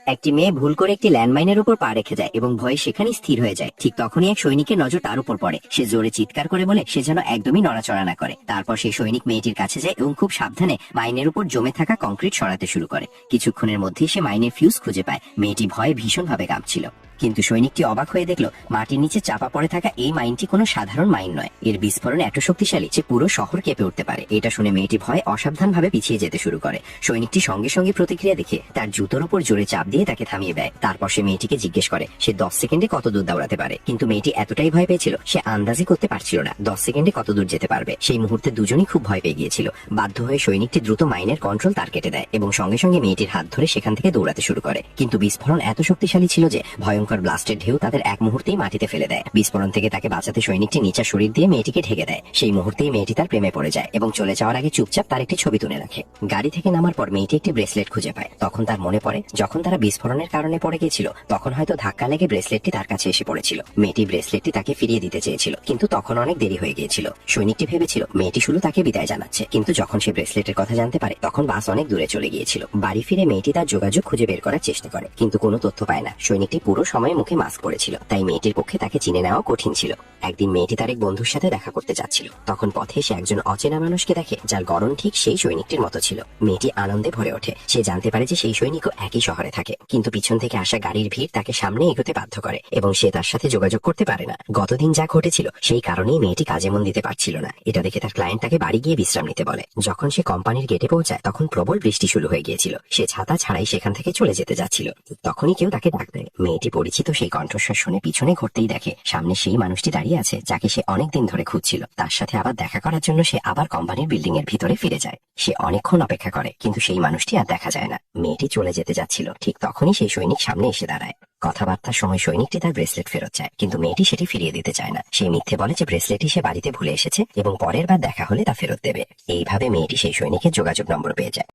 একটি মেয়ে ভুল করে একটি ল্যান্ডমাইনের উপর পা রেখে যায় এবং ভয়ে সেখানেই স্থির হয়ে যায়। ঠিক তখনই এক সৈনিকের নজর তার উপর পড়ে। সে জোরে চিৎকার করে বলে সে যেন একদমই নড়াচড়া না করে। তারপর সেই সৈনিক মেয়েটির কাছে যায় এবং খুব সাবধানে মাইনের উপর জমে থাকা কংক্রিট সরাতে শুরু করে। কিছুক্ষণের মধ্যেই সে মাইনের ফিউজ খুঁজে পায়। মেয়েটি ভয়ে ভীষণভাবে কাঁপছিল, কিন্তু সৈনিকটি অবাক হয়ে দেখলো মাটির নিচে চাপা পড়ে থাকা এই মাইনটি কোনো সাধারণ মাইন নয়। এর বিস্ফোরণ এত শক্তিশালী যে পুরো শহর কেঁপে উঠতে পারে। এটা শুনে মেয়েটি ভয়ে অসাবধানভাবে পিছিয়ে যেতে শুরু করে। সৈনিকটি সঙ্গে সঙ্গে প্রতিক্রিয়া দেখে তার জুতোর উপর জোরে চাপ দিয়ে তাকে থামিয়ে দেয়। তারপর সে মেয়েটিকে জিজ্ঞেস করে সে 10 সেকেন্ডে কত দূর দৌড়াতে পারে। কিন্তু মেয়েটি এতটাই ভয় পেয়েছিল সে আন্দাজই করতে পারছিল না 10 সেকেন্ডে কত দূর যেতে পারবে। সেই মুহূর্তে দুজনই খুব ভয় পেয়ে গিয়েছিল। বাধ্য হয়ে সৈনিকটি দ্রুত মাইনের কন্ট্রোল তার কেটে দেয় এবং সঙ্গে সঙ্গে মেয়েটির হাত ধরে সেখান থেকে দৌড়াতে শুরু করে। কিন্তু বিস্ফোরণ এত শক্তিশালী ছিল যে ভয়ঙ্কর ব্লাস্টের ঢেউ তাদের এক মুহূর্তেই মাটিতে ফেলে দেয়। বিস্ফোরণ থেকে তাকে বাঁচাতে সৈনিকটি নিচা শরীর দিয়ে মেয়েটিকে ঢেকে দেয়। সেই মুহূর্তেই মেয়েটি তার প্রেমে পড়ে যায় এবং চলে যাওয়ার আগে চুপচাপ তার একটি ছবি তুলে রাখে। গাড়ি থেকে নামার পর মেয়েটি একটি ব্রেসলেট খুঁজে পায়। তখন তার মনে পড়ে যখন তারা বিস্ফোরণের কারণে পড়ে গিয়েছিল তখন হয়তো ধাক্কা লেগে ব্রেসলেটটি তার কাছে এসে পড়েছিল। মেয়েটি ব্রেসলেটটি তাকে ফিরিয়ে দিতে চেয়েছিল, কিন্তু তখন অনেক দেরি হয়ে গিয়েছিল। সৈনিকটি ভেবেছিল মেয়েটি শুধু তাকে বিদায় জানাচ্ছে, কিন্তু যখন সে ব্রেসলেটের কথা জানতে পারে তখন বাস অনেক দূরে চলে গিয়েছিল। বাড়ি ফিরে মেয়েটি তার যোগাযোগ খুঁজে বের করার চেষ্টা করে, কিন্তু কোনো তথ্য পায় না। সৈনিকটি পুরো সময় মুখে মাস্ক পরেছিল, তাই মেয়েটির পক্ষে তাকে চিনে নেওয়া কঠিন ছিল। একদিন মেয়েটি তার এক বন্ধুর সাথে দেখা করতে যাচ্ছিল। তখন পথে সে একজন অচেনা মানুষকে দেখে যার গড়ন ঠিক সেই সৈনিকটির মতো ছিল। মেয়েটি আনন্দে ভরে ওঠে। সে জানতে পারে যে সেই সৈনিকও একই শহরে থাকে, কিন্তু পিছন থেকে আসা গাড়ির ভিড় তাকে সামনে এগোতে বাধ্য করে এবং সে তার সাথে যোগাযোগ করতে পারে না। গতদিন যা ঘটেছিল সেই কারণেই মেয়েটি কাজে মন দিতে পারছিল না। এটা দেখে তার ক্লায়েন্ট তাকে বাড়ি গিয়ে বিশ্রাম নিতে বলে। যখন সে কোম্পানির গেটে পৌঁছায় তখন প্রবল বৃষ্টি শুরু হয়ে গিয়েছিল। সে ছাতা ছাড়াই সেখান থেকে চলে যেতে যাচ্ছিল। তখনই কেউ তাকে ডাক দেয়। মেয়েটি পরিচিত সেই কণ্ঠস্বর শুনে পিছনে ঘুরতেই দেখে সামনে সেই মানুষটি দাঁড়িয়ে আছে যাকে সে অনেকদিন ধরে খুঁজছিল। তার সাথে আবার দেখা করার জন্য সে আবার কোম্পানির বিল্ডিং এর ভিতরে ফিরে যায়। সে অনেকক্ষণ অপেক্ষা করে, কিন্তু সেই মানুষটি আর দেখা যায় না। মেয়েটি চলে যেতে যাচ্ছিল, ঠিক তখনই সেই সৈনিক সামনে এসে দাঁড়ায়। কথাবার্তার সময় সৈনিকটি তার ব্রেসলেট ফেরত চায়, কিন্তু মেয়েটি সেটি ফিরিয়ে দিতে চায় না। সে মিথ্যে বলে যে ব্রেসলেটটি সে বাড়িতে ভুলে এসেছে এবং পরের বার দেখা হলে তা ফেরত দেবে। এইভাবে মেয়েটি সেই সৈনিকের যোগাযোগ নম্বর পেয়ে যায়।